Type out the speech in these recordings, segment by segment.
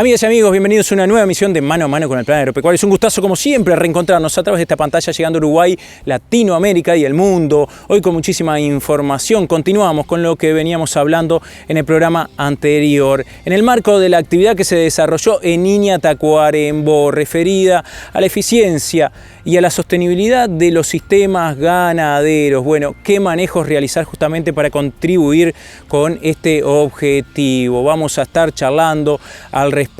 Amigas y amigos, bienvenidos a una nueva emisión de Mano a Mano con el Plan Agropecuario. Es un gustazo, como siempre, reencontrarnos a través de esta pantalla, llegando a Uruguay, Latinoamérica y el mundo. Hoy con muchísima información. Continuamos con lo que veníamos hablando en el programa anterior, en el marco de la actividad que se desarrolló en Iña, Tacuarembó, referida a la eficiencia y a la sostenibilidad de los sistemas ganaderos. Bueno, ¿qué manejos realizar justamente para contribuir con este objetivo? Vamos a estar charlando al respecto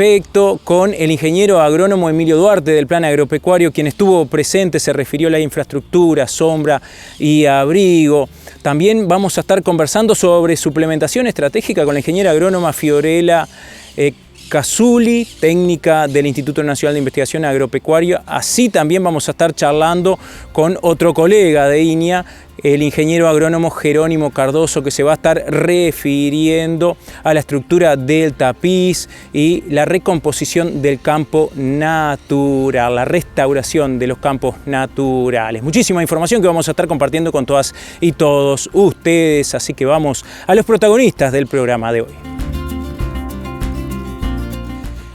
con el ingeniero agrónomo Emilio Duarte del Plan Agropecuario, quien estuvo presente, se refirió a la infraestructura, sombra y abrigo. También vamos a estar conversando sobre suplementación estratégica con la ingeniera agrónoma Fiorella Casuli, técnica del Instituto Nacional de Investigación Agropecuaria. Así también vamos a estar charlando con otro colega de Iña, el ingeniero agrónomo Jerónimo Cardoso, que se va a estar refiriendo a la estructura del tapiz y la recomposición del campo natural, la restauración de los campos naturales. Muchísima información que vamos a estar compartiendo con todas y todos ustedes, así que vamos a los protagonistas del programa de hoy.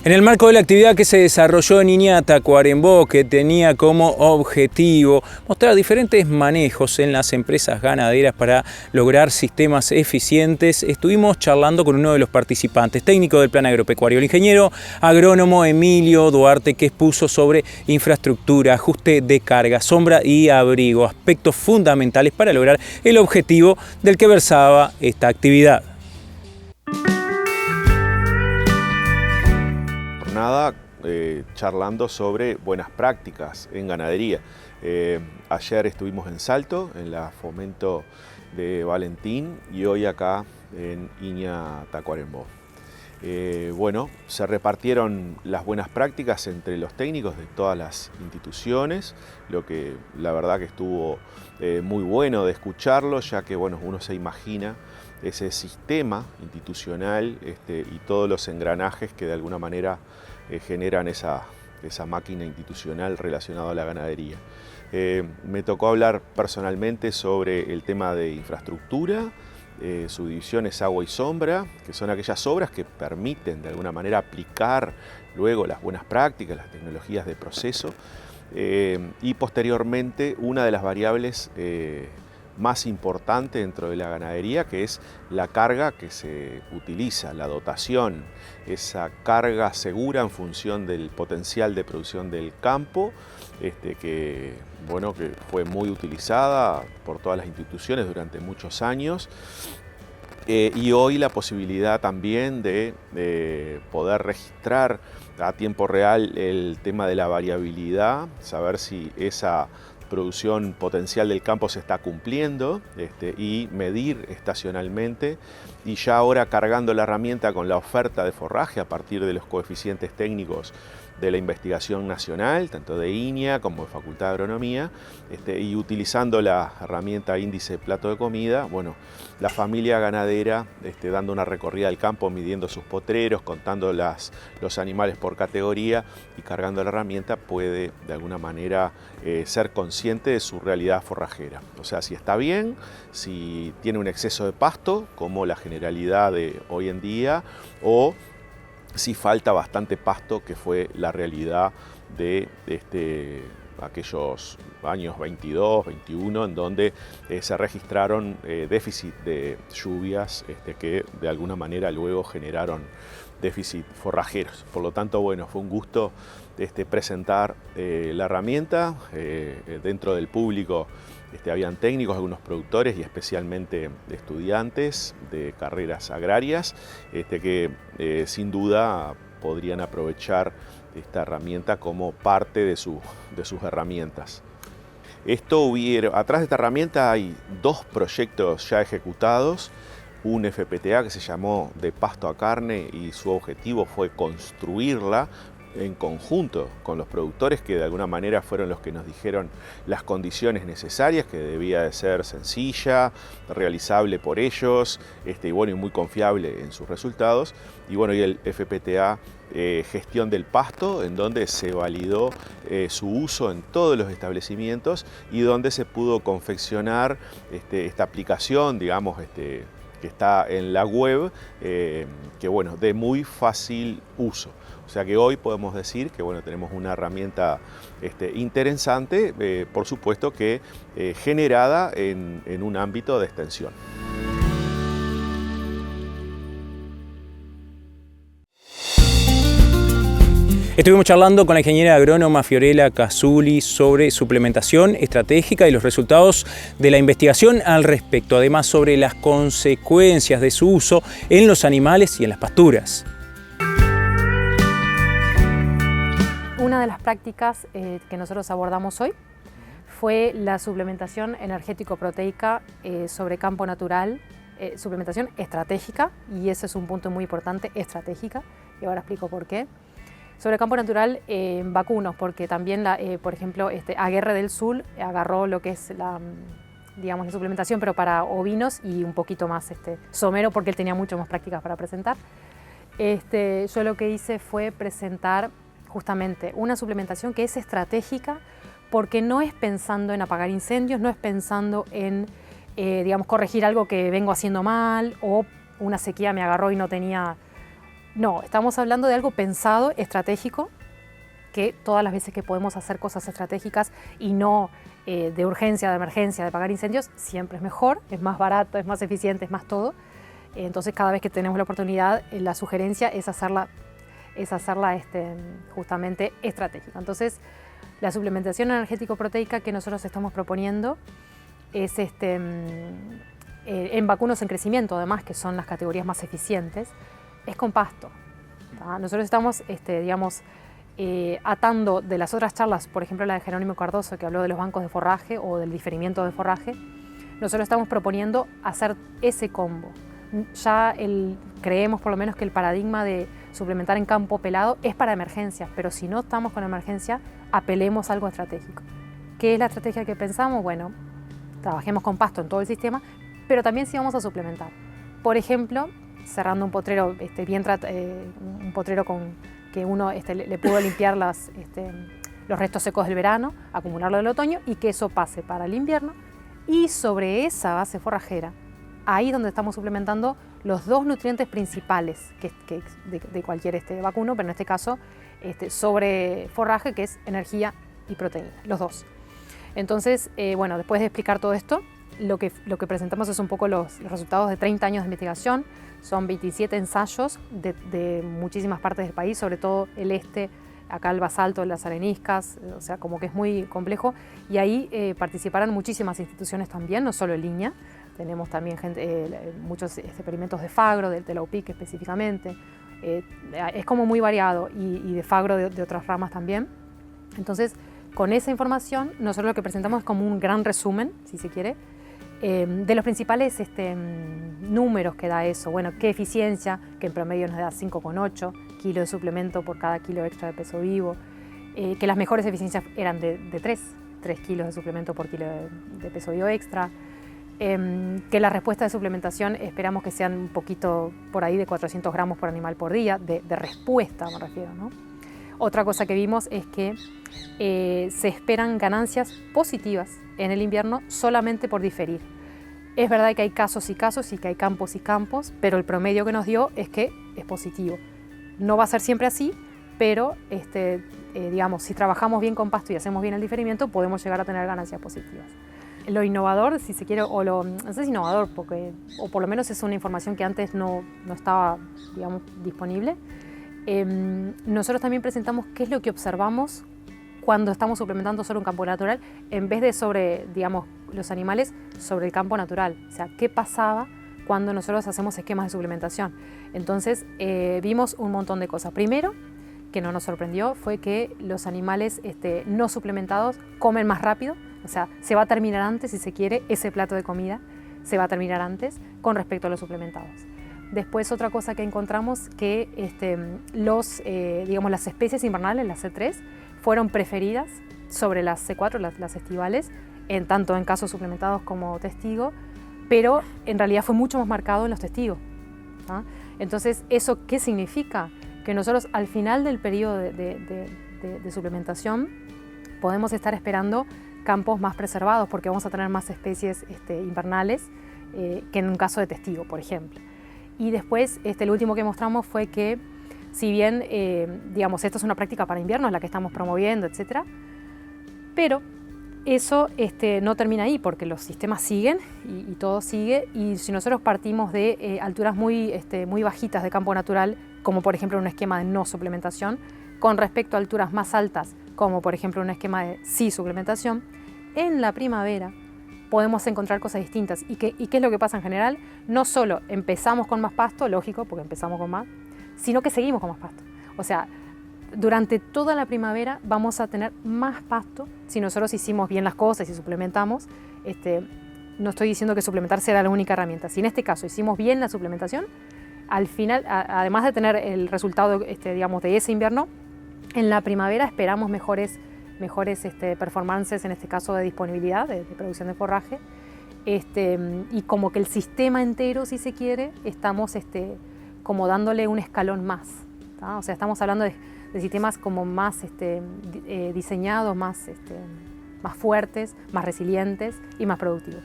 En el marco de la actividad que se desarrolló en Iña, Tacuarembó, que tenía como objetivo mostrar diferentes manejos en las empresas ganaderas para lograr sistemas eficientes, estuvimos charlando con uno de los participantes, técnico del Plan Agropecuario, el ingeniero agrónomo Emilio Duarte, que expuso sobre infraestructura, ajuste de carga, sombra y abrigo, aspectos fundamentales para lograr el objetivo del que versaba esta actividad. Charlando sobre buenas prácticas en ganadería. Ayer estuvimos en Salto, en la Fomento de Valentín, y hoy acá en Iña, Tacuarembó. Bueno, se repartieron las buenas prácticas entre los técnicos de todas las instituciones, lo que la verdad que estuvo muy bueno de escucharlo, ya que bueno, uno se imagina ese sistema institucional y todos los engranajes que de alguna manera generan esa máquina institucional relacionada a la ganadería. Me tocó hablar personalmente sobre el tema de infraestructura, subdivisiones agua y sombra, que son aquellas obras que permiten de alguna manera aplicar luego las buenas prácticas, las tecnologías de proceso, y posteriormente una de las variables más importante dentro de la ganadería, que es la carga que se utiliza, la dotación, esa carga segura en función del potencial de producción del campo, que fue muy utilizada por todas las instituciones durante muchos años. Y hoy la posibilidad también de poder registrar a tiempo real el tema de la variabilidad, saber si esa producción potencial del campo se está cumpliendo y medir estacionalmente, y ya ahora cargando la herramienta con la oferta de forraje a partir de los coeficientes técnicos de la investigación nacional, tanto de Iña como de Facultad de Agronomía, y utilizando la herramienta índice plato de comida, bueno, la familia ganadera dando una recorrida al campo, midiendo sus potreros, contando los animales por categoría y cargando la herramienta, puede de alguna manera ser consciente de su realidad forrajera. O sea, si está bien, si tiene un exceso de pasto, como la generalidad de hoy en día, o si falta bastante pasto, que fue la realidad de aquellos años 22, 21, en donde se registraron déficit de lluvias que de alguna manera luego generaron déficit forrajeros. Por lo tanto, bueno, fue un gusto presentar la herramienta. Dentro del público habían técnicos, algunos productores y especialmente estudiantes de carreras agrarias que sin duda podrían aprovechar esta herramienta como parte de sus herramientas. Atrás de esta herramienta hay dos proyectos ya ejecutados. Un FPTA que se llamó De Pasto a Carne, y su objetivo fue construirla en conjunto con los productores, que de alguna manera fueron los que nos dijeron las condiciones necesarias, que debía de ser sencilla, realizable por ellos, y muy confiable en sus resultados. Y bueno, y el FPTA Gestión del Pasto, en donde se validó su uso en todos los establecimientos y donde se pudo confeccionar esta aplicación, digamos, que que está en la web, que bueno, de muy fácil uso. O sea que hoy podemos decir que bueno, tenemos una herramienta interesante, por supuesto que generada en un ámbito de extensión. Estuvimos charlando con la ingeniera agrónoma Fiorella Cazzulli sobre suplementación estratégica y los resultados de la investigación al respecto, además sobre las consecuencias de su uso en los animales y en las pasturas. Una de las prácticas que nosotros abordamos hoy fue la suplementación energético-proteica sobre campo natural, suplementación estratégica, y ese es un punto muy importante, estratégica, y ahora explico por qué. Sobre campo natural en vacunos, porque también, por ejemplo, Aguerre del Sur agarró lo que es la suplementación, pero para ovinos y un poquito más somero, porque él tenía mucho más prácticas para presentar. Yo lo que hice fue presentar justamente una suplementación que es estratégica, porque no es pensando en apagar incendios, no es pensando en corregir algo que vengo haciendo mal, o una sequía me agarró y no tenía... No, estamos hablando de algo pensado, estratégico, que todas las veces que podemos hacer cosas estratégicas y no de urgencia, de emergencia, de apagar incendios, siempre es mejor, es más barato, es más eficiente, es más todo. Entonces, cada vez que tenemos la oportunidad, la sugerencia es hacerla justamente estratégica. Entonces, la suplementación energético-proteica que nosotros estamos proponiendo es en vacunos en crecimiento, además, que son las categorías más eficientes, es con pasto. Nosotros estamos, atando de las otras charlas, por ejemplo la de Jerónimo Cardoso, que habló de los bancos de forraje o del diferimiento de forraje, nosotros estamos proponiendo hacer ese combo. Ya creemos por lo menos que el paradigma de suplementar en campo pelado es para emergencias, pero si no estamos con emergencia, apelemos a algo estratégico. ¿Qué es la estrategia que pensamos? Bueno, trabajemos con pasto en todo el sistema, pero también sí vamos a suplementar. Por ejemplo, cerrando un potrero, un potrero con que uno le pudo limpiar los restos secos del verano, acumularlo del otoño y que eso pase para el invierno, y sobre esa base forrajera, ahí donde estamos suplementando los dos nutrientes principales de cualquier vacuno, pero en este caso sobre forraje, que es energía y proteína, los dos. Entonces, bueno, después de explicar todo esto, lo que presentamos es un poco los resultados de 30 años de investigación. Son 27 ensayos de muchísimas partes del país, sobre todo el acá el basalto, las areniscas, o sea, como que es muy complejo. Y ahí participaron muchísimas instituciones también, no solo en línea. Tenemos también muchos experimentos de Fagro, de la UPIC específicamente. Es como muy variado, y de Fagro de otras ramas también. Entonces, con esa información, nosotros lo que presentamos es como un gran resumen, si se quiere, de los principales números que da eso. Bueno, qué eficiencia, que en promedio nos da 5,8 kilos de suplemento por cada kilo extra de peso vivo, que las mejores eficiencias eran de 3 kilos de suplemento por kilo de peso vivo extra, que la respuesta de suplementación esperamos que sean un poquito por ahí de 400 gramos por animal por día, de respuesta me refiero, ¿no? Otra cosa que vimos es que se esperan ganancias positivas en el invierno solamente por diferir. Es verdad que hay casos y casos y que hay campos y campos, pero el promedio que nos dio es que es positivo. No va a ser siempre así, pero si trabajamos bien con pasto y hacemos bien el diferimiento, podemos llegar a tener ganancias positivas. Lo innovador, si se quiere, no sé si innovador, o por lo menos es una información que antes no estaba, disponible. Nosotros también presentamos qué es lo que observamos cuando estamos suplementando solo un campo natural, en vez de sobre, los animales, sobre el campo natural. O sea, qué pasaba cuando nosotros hacemos esquemas de suplementación. Entonces, vimos un montón de cosas. Primero, que no nos sorprendió, fue que los animales no suplementados comen más rápido. O sea, se va a terminar antes, si se quiere, ese plato de comida se va a terminar antes con respecto a los suplementados. Después, otra cosa que encontramos, que las especies invernales, las C3, fueron preferidas sobre las C4, las estivales, tanto en casos suplementados como testigo, pero en realidad fue mucho más marcado en los testigos, ¿no? Entonces, ¿eso qué significa? Que nosotros al final del periodo de suplementación podemos estar esperando campos más preservados, porque vamos a tener más especies invernales que en un caso de testigo, por ejemplo. Y después, lo último que mostramos fue que, si bien, digamos, esta es una práctica para invierno, es la que estamos promoviendo, etc., pero eso no termina ahí, porque los sistemas siguen y todo sigue, y si nosotros partimos de alturas muy bajitas de campo natural, como por ejemplo un esquema de no suplementación, con respecto a alturas más altas, como por ejemplo un esquema de sí suplementación, en la primavera podemos encontrar cosas distintas. ¿Y qué es lo que pasa en general? No solo empezamos con más pasto, lógico, porque empezamos con más, sino que seguimos con más pasto. O sea, durante toda la primavera vamos a tener más pasto si nosotros hicimos bien las cosas y suplementamos. No estoy diciendo que suplementar será la única herramienta. Si en este caso hicimos bien la suplementación, al final, además de tener el resultado digamos, de ese invierno, en la primavera esperamos mejores performances, en este caso de disponibilidad, de producción de forraje, y como que el sistema entero, si se quiere, estamos como dándole un escalón más, ¿tá? O sea, estamos hablando de sistemas como más diseñados, más fuertes, más resilientes y más productivos.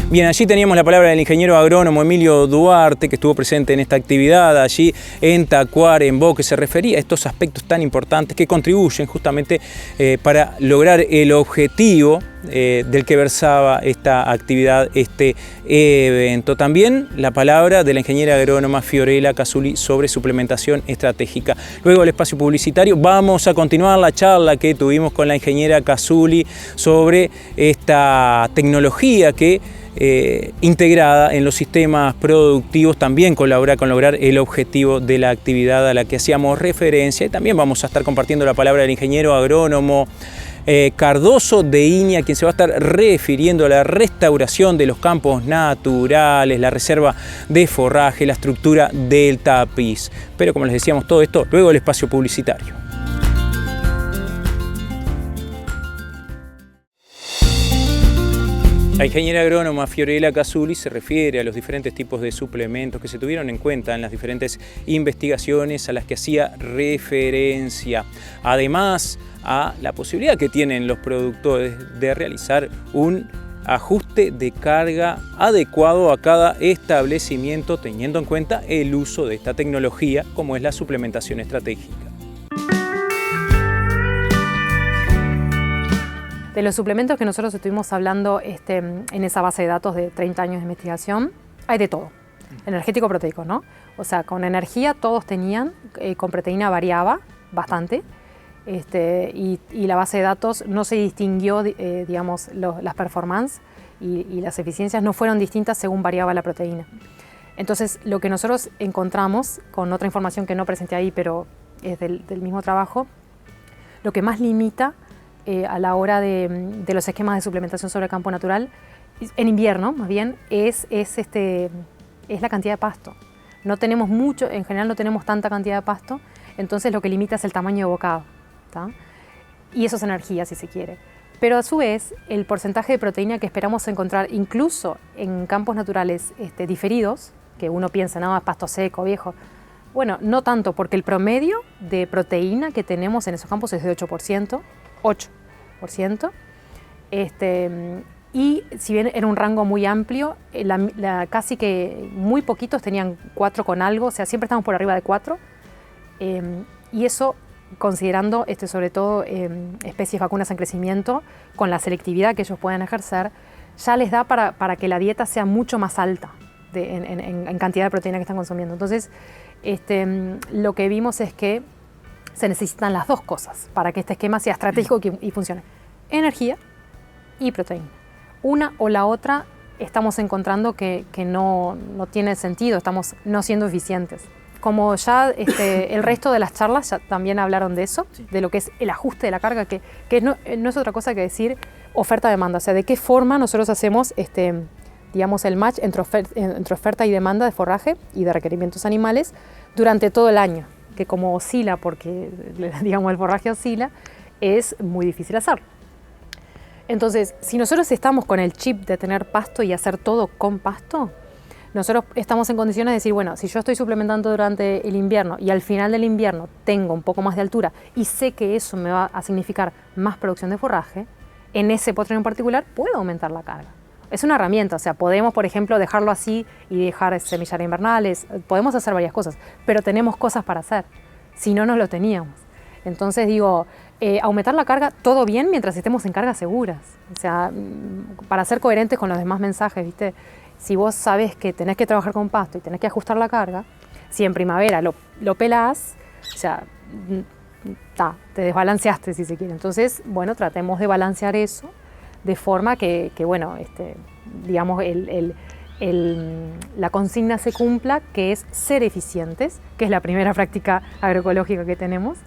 Bien, allí teníamos la palabra del ingeniero agrónomo Emilio Duarte, que estuvo presente en esta actividad allí en Tacuarembó, que se refería a estos aspectos tan importantes que contribuyen justamente para lograr el objetivo del que versaba esta actividad, este evento. También la palabra de la ingeniera agrónoma Fiorella Casulli sobre suplementación estratégica. Luego del espacio publicitario vamos a continuar la charla que tuvimos con la ingeniera Casulli sobre esta tecnología que integrada en los sistemas productivos también colabora con lograr el objetivo de la actividad a la que hacíamos referencia, y también vamos a estar compartiendo la palabra del ingeniero agrónomo Cardoso de Iña, quien se va a estar refiriendo a la restauración de los campos naturales, la reserva de forraje, la estructura del tapiz. Pero como les decíamos, todo esto luego del espacio publicitario. La ingeniera agrónoma Fiorella Casulli se refiere a los diferentes tipos de suplementos que se tuvieron en cuenta en las diferentes investigaciones a las que hacía referencia. Además, a la posibilidad que tienen los productores de realizar un ajuste de carga adecuado a cada establecimiento, teniendo en cuenta el uso de esta tecnología como es la suplementación estratégica. De los suplementos que nosotros estuvimos hablando en esa base de datos de 30 años de investigación, hay de todo. Energético proteico, ¿no? O sea, con energía todos tenían, con proteína variaba bastante, y la base de datos no se distinguió, digamos, las performances y las eficiencias no fueron distintas según variaba la proteína. Entonces, lo que nosotros encontramos, con otra información que no presenté ahí, pero es del mismo trabajo, lo que más limita a la hora de los esquemas de suplementación sobre el campo natural, en invierno más bien, es la cantidad de pasto. No tenemos mucho, en general no tenemos tanta cantidad de pasto, entonces lo que limita es el tamaño de bocado, ¿tá? Y eso es energía, si se quiere. Pero a su vez, el porcentaje de proteína que esperamos encontrar incluso en campos naturales diferidos, que uno piensa, no, es pasto seco, viejo. Bueno, no tanto, porque el promedio de proteína que tenemos en esos campos es de 8%, y si bien era un rango muy amplio, casi que muy poquitos tenían 4 con algo, o sea, siempre estamos por arriba de 4, y eso considerando sobre todo especies vacunas en crecimiento, con la selectividad que ellos pueden ejercer, ya les da para que la dieta sea mucho más alta en cantidad de proteína que están consumiendo. Entonces, lo que vimos es que se necesitan las dos cosas para que este esquema sea estratégico y funcione. Energía y proteína. Una o la otra estamos encontrando que no tiene sentido, estamos no siendo eficientes. Como ya el resto de las charlas ya también hablaron de eso, sí, de lo que es el ajuste de la carga, que no es otra cosa que decir oferta-demanda. O sea, de qué forma nosotros hacemos digamos, el match entre oferta y demanda de forraje y de requerimientos animales durante todo el año, que como oscila, porque digamos el forraje oscila, es muy difícil hacerlo. Entonces, si nosotros estamos con el chip de tener pasto y hacer todo con pasto, nosotros estamos en condiciones de decir, bueno, si yo estoy suplementando durante el invierno y al final del invierno tengo un poco más de altura y sé que eso me va a significar más producción de forraje, en ese potrero en particular puedo aumentar la carga. Es una herramienta, o sea, podemos, por ejemplo, dejarlo así y dejar semillar invernales, podemos hacer varias cosas, pero tenemos cosas para hacer, si no, no lo teníamos. Entonces digo, aumentar la carga, todo bien mientras estemos en cargas seguras. O sea, para ser coherentes con los demás mensajes, ¿viste? Si vos sabés que tenés que trabajar con pasto y tenés que ajustar la carga, si en primavera lo pelás, o sea, te desbalanceaste si se quiere. Entonces, bueno, tratemos de balancear eso de forma que bueno, digamos, la consigna se cumpla, que es ser eficientes, que es la primera práctica agroecológica que tenemos.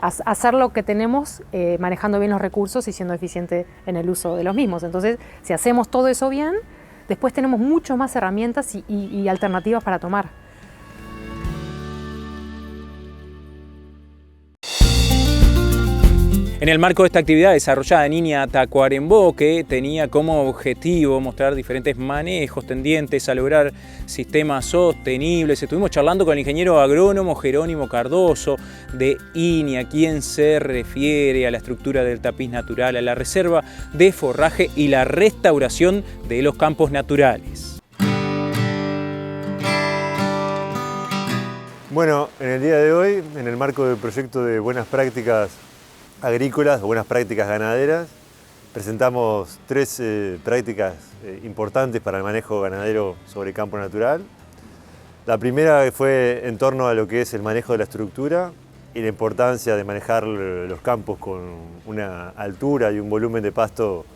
Hacer lo que tenemos manejando bien los recursos y siendo eficiente en el uso de los mismos. Entonces, si hacemos todo eso bien, después tenemos mucho más herramientas y alternativas para tomar. En el marco de esta actividad desarrollada en Iña Tacuarembó, que tenía como objetivo mostrar diferentes manejos tendientes a lograr sistemas sostenibles, estuvimos charlando con el ingeniero agrónomo Jerónimo Cardoso de Iña, quien se refiere a la estructura del tapiz natural, a la reserva de forraje y la restauración de los campos naturales. Bueno, en el día de hoy, en el marco del proyecto de buenas prácticas agrícolas o buenas prácticas ganaderas, presentamos 3 prácticas importantes para el manejo ganadero sobre campo natural. La primera fue en torno a lo que es el manejo de la estructura y la importancia de manejar los campos con una altura y un volumen de pasto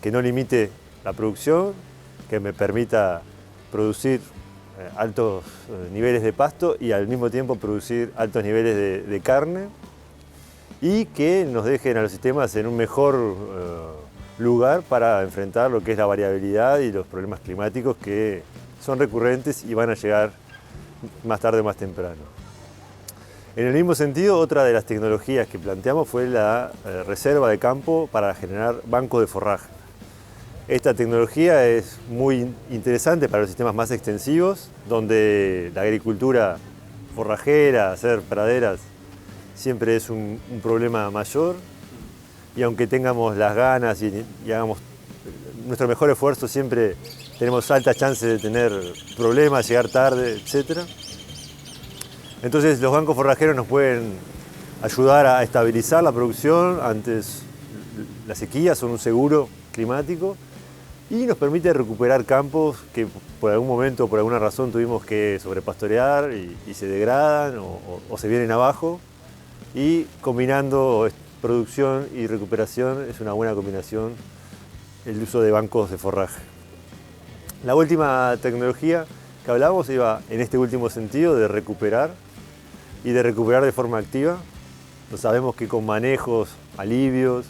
que no limite la producción, que me permita producir altos niveles de pasto y al mismo tiempo producir altos niveles de carne, y que nos dejen a los sistemas en un mejor lugar para enfrentar lo que es la variabilidad y los problemas climáticos que son recurrentes y van a llegar más tarde o más temprano. En el mismo sentido, otra de las tecnologías que planteamos fue la reserva de campo para generar bancos de forraje. Esta tecnología es muy interesante para los sistemas más extensivos, donde la agricultura forrajera, hacer praderas, siempre es un problema mayor, y aunque tengamos las ganas y hagamos nuestro mejor esfuerzo, siempre tenemos altas chances de tener problemas, llegar tarde, etc. Entonces los bancos forrajeros nos pueden ayudar a estabilizar la producción ante la sequía, son un seguro climático, y nos permite recuperar campos que por algún momento, por alguna razón, tuvimos que sobrepastorear y se degradan o se vienen abajo. Y combinando producción y recuperación es una buena combinación el uso de bancos de forraje. La última tecnología que hablamos iba en este último sentido de recuperar y de recuperar de forma activa. Sabemos que con manejos, alivios,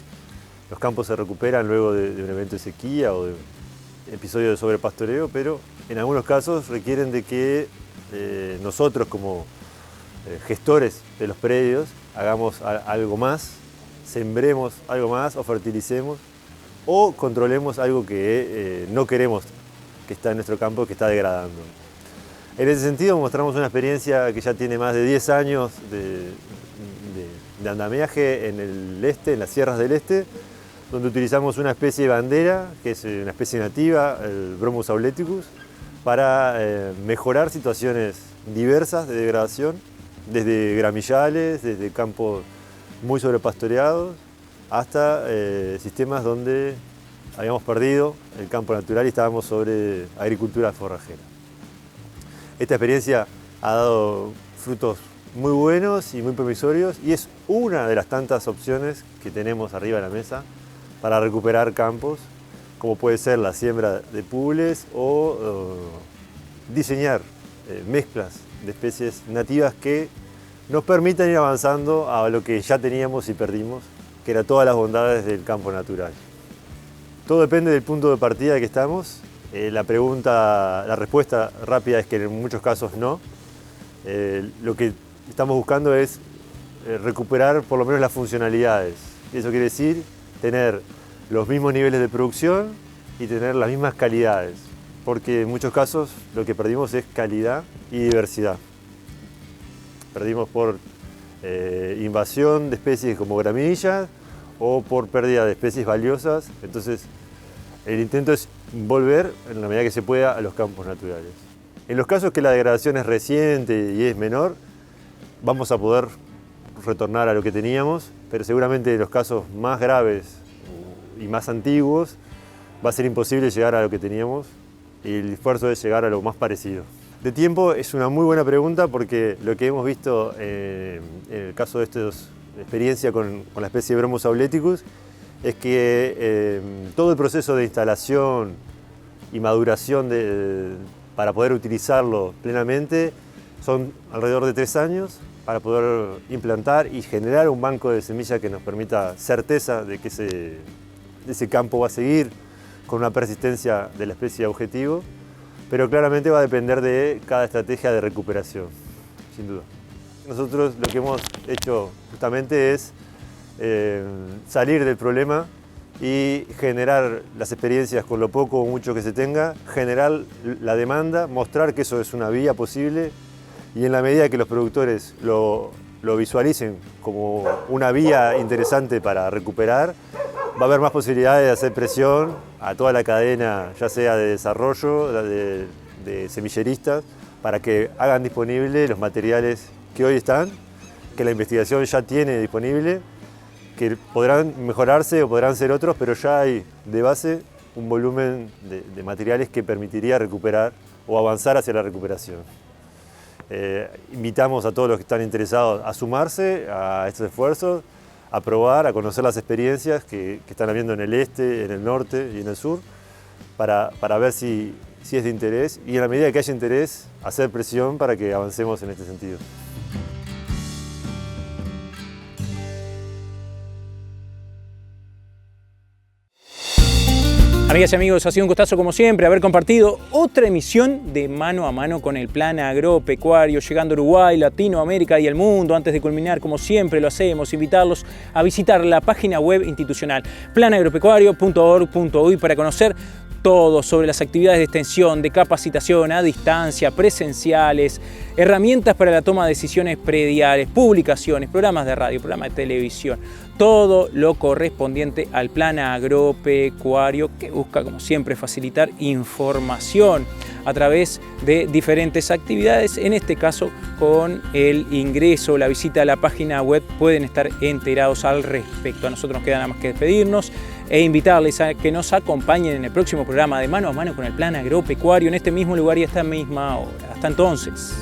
los campos se recuperan luego de un evento de sequía o de episodios de sobrepastoreo, pero en algunos casos requieren de que nosotros como gestores de los predios hagamos algo más, sembremos algo más o fertilicemos o controlemos algo que no queremos que está en nuestro campo, que está degradando. En ese sentido mostramos una experiencia que ya tiene más de 10 años de andamiaje en el este, en las sierras del este, donde utilizamos una especie de bandera, que es una especie nativa, el Bromus auleticus, para mejorar situaciones diversas de degradación, desde gramillales, desde campos muy sobrepastoreados, hasta sistemas donde habíamos perdido el campo natural y estábamos sobre agricultura forrajera. Esta experiencia ha dado frutos muy buenos y muy promisorios, y es una de las tantas opciones que tenemos arriba de la mesa para recuperar campos, como puede ser la siembra de pules o diseñar mezclas de especies nativas que nos permitan ir avanzando a lo que ya teníamos y perdimos, que era todas las bondades del campo natural. Todo depende del punto de partida que estamos. La respuesta rápida es que en muchos casos no. Lo que estamos buscando es recuperar por lo menos las funcionalidades. Eso quiere decir tener los mismos niveles de producción y tener las mismas calidades. porque en muchos casos lo que perdimos es calidad y diversidad. Perdimos por invasión de especies como gramillas o por pérdida de especies valiosas. Entonces, el intento es volver, en la medida que se pueda, a los campos naturales. En los casos que la degradación es reciente y es menor, vamos a poder retornar a lo que teníamos, pero seguramente en los casos más graves y más antiguos va a ser imposible llegar a lo que teníamos y el esfuerzo es llegar a lo más parecido. De tiempo es una muy buena pregunta porque lo que hemos visto en el caso de esta experiencia con la especie de Bromus auleticus es que todo el proceso de instalación y maduración para poder utilizarlo plenamente son alrededor de 3 años para poder implantar y generar un banco de semillas que nos permita certeza de que ese campo va a seguir con una persistencia de la especie objetivo, pero claramente va a depender de cada estrategia de recuperación, sin duda. Nosotros lo que hemos hecho justamente es salir del problema y generar las experiencias con lo poco o mucho que se tenga, generar la demanda, mostrar que eso es una vía posible y en la medida que los productores lo visualicen como una vía interesante para recuperar, va a haber más posibilidades de hacer presión a toda la cadena, ya sea de desarrollo, de semilleristas, para que hagan disponibles los materiales que hoy están, que la investigación ya tiene disponible, que podrán mejorarse o podrán ser otros, pero ya hay de base un volumen de materiales que permitiría recuperar o avanzar hacia la recuperación. Invitamos a todos los que están interesados a sumarse a estos esfuerzos, a probar, a conocer las experiencias que están habiendo en el este, en el norte y en el sur, para ver si es de interés y en la medida que haya interés, hacer presión para que avancemos en este sentido. Amigas y amigos, ha sido un gustazo como siempre haber compartido otra emisión de Mano a Mano con el Plan Agropecuario, llegando a Uruguay, Latinoamérica y el mundo. Antes de culminar, como siempre lo hacemos, invitarlos a visitar la página web institucional planagropecuario.org.uy para conocer todo sobre las actividades de extensión, de capacitación a distancia, presenciales, herramientas para la toma de decisiones prediales, publicaciones, programas de radio, programas de televisión, todo lo correspondiente al Plan Agropecuario que busca, como siempre, facilitar información a través de diferentes actividades. En este caso, con el ingreso, la visita a la página web, pueden estar enterados al respecto. A nosotros nos queda nada más que despedirnos e invitarles a que nos acompañen en el próximo programa de Mano a Mano con el Plan Agropecuario en este mismo lugar y a esta misma hora. Hasta entonces.